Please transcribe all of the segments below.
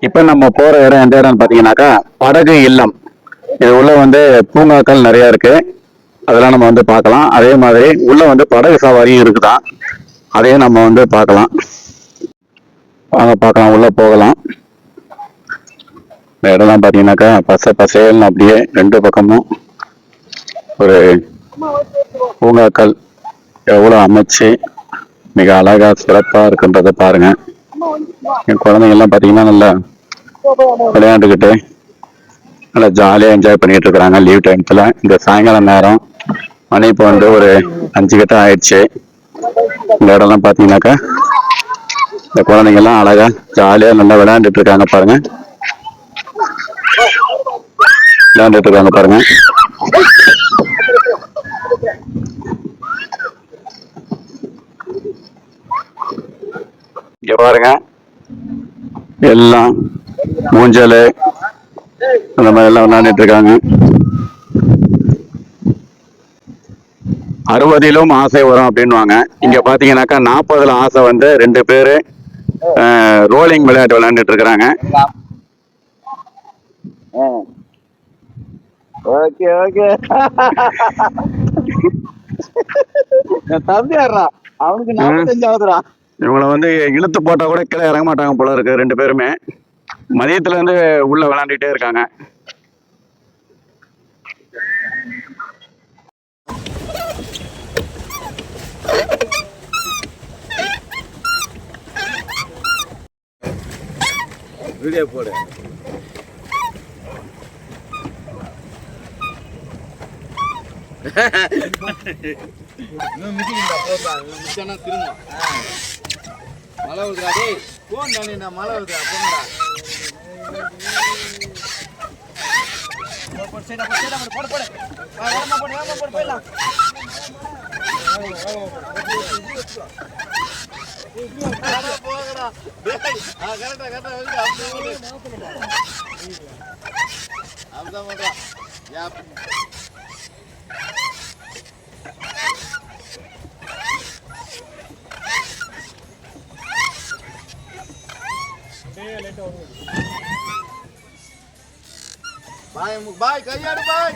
இப்ப நம்ம போற இடம் எந்த இடம்னு பாத்தீங்கன்னாக்கா படகு இல்லம். இது உள்ள பூங்காக்கள் நிறைய இருக்கு. அதெல்லாம் நம்ம பார்க்கலாம். அதே மாதிரி உள்ள படகு சவாரியும் இருக்குதான். அதையும் நம்ம பார்க்கலாம். வாங்க பார்க்கலாம், உள்ள போகலாம். இந்த இடம்லாம் பாத்தீங்கன்னாக்கா பச்சை பசேல்னு அப்படியே ரெண்டு பக்கமும் ஒரு பூங்காக்கள் எவ்வளவு அமைச்சு மிக அழகா சிறப்பா இருக்குன்றத பாருங்க. என் குழந்தைங்க எல்லாம் பாத்தீங்கன்னா நல்லா விளையாண்டுக்கிட்டு நல்லா ஜாலியா என்ஜாய் பண்ணிட்டு இருக்கிறாங்க லீவ் டைம்ஸ்ல. இந்த சாயங்காலம் நேரம் மணி இப்போ ஒரு 5 கிட்ட ஆயிடுச்சு. இந்த இடம்லாம் பாத்தீங்கன்னாக்கா இந்த குழந்தைங்க எல்லாம் அழகா ஜாலியா நல்லா விளையாண்டுட்டு இருக்காங்க பாருங்க. விளையாண்டுட்டு இருக்காங்க பாருங்க. இங்க பாருங்க, எல்லாம் மூஞ்சல் அந்த மாதிரி எல்லாம் விளையாண்டுட்டு இருக்காங்க. 60லும் ஆசை வரும் அப்படின்வாங்க. இங்க பாத்தீங்கன்னாக்கா 40ல ஆசை 2 பேரு ரோலிங் விளையாட்டு விளையாண்டுட்டு இருக்கிறாங்க. ஓகே ஓகே தம்பி அவனுக்கு 45 ஆகுதுடா. இவங்களை இழுத்து போட்டா கூட கீழே இறங்க மாட்டாங்க போல இருக்கு. 2 பேருமே மதியத்துல இருந்து உள்ள விளையாண்டுட்டே இருக்காங்க. வீடியோ போடு. மழை வருதுடா டேய், போன் தானே மழை வருதுடா போங்கடா. போடு போடு வேகமா போடு போயிடலாம். போகடா கரெக்டா கரெக்டா அப்படிதான் பண்றா. பாய் பாய் கையாடு பாய்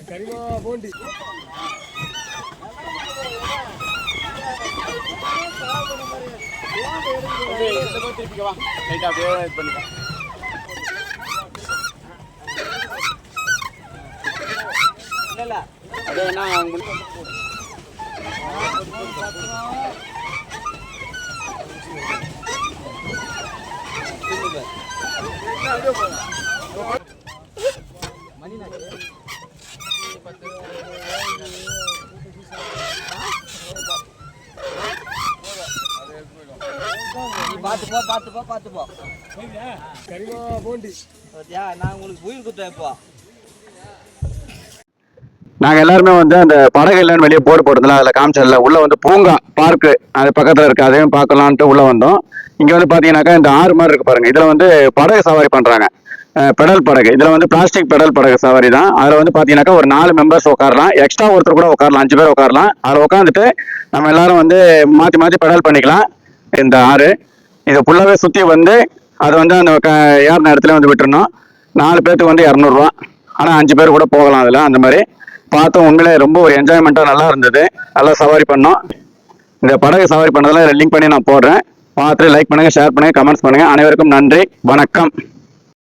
கரிமா போண்டி திருப்பிக்க வா லைட்டா அப்படியே இது பண்ணிக்க. இல்ல அது என்ன பாத்துப்போ நான் உங்களுக்கு உயிர் குத்தேன். இப்போ நாங்க எல்லாருமே அந்த படகு இல்லைன்னு வெளியே போர்டு போட்டதுல அதுல காமிச்சதுல உள்ள பூங்கா பார்க்கு அது பக்கத்துல இருக்கு. அதையும் பார்க்கலான்ட்டு உள்ள வந்தோம். இங்க பாத்தீங்கன்னாக்கா இந்த ஆறு மாதிரி இருக்கு பாருங்க. இதுல படகு சவாரி பண்றாங்க. பெடல் படகு. இதுல பிளாஸ்டிக் பெடல் படகு சவாரி தான். அதுல பாத்தீங்கன்னாக்கா ஒரு 4 மெம்பர்ஸ் உட்காரலாம். எக்ஸ்ட்ரா ஒருத்தர் கூட உட்காரலாம். 5 பேர் உட்காரலாம். அதுல உட்காந்துட்டு நம்ம எல்லாரும் மாத்தி மாத்தி பெடல் பண்ணிக்கலாம். இந்த ஆறு இதை ஃபுல்லாவே சுத்தி அது அந்த ஏறின இடத்துல விட்டுறணும். 4 பேருக்கு 200 ரூபா. ஆனா 5 பேர் கூட போகலாம். அதுல அந்த மாதிரி பார்த்தோம். உண்மையிலே ரொம்ப ஒரு என்ஜாய்மெண்ட்டா நல்லா இருந்தது. நல்லா சவாரி பண்ணோம். இந்த படகு சவாரி பண்ணதெல்லாம் லிங்க் பண்ணி நான் போடுறேன். பார்த்து லைக் பண்ணுங்க, ஷேர் பண்ணுங்க, கமெண்ட்ஸ் பண்ணுங்க. அனைவருக்கும் நன்றி, வணக்கம்.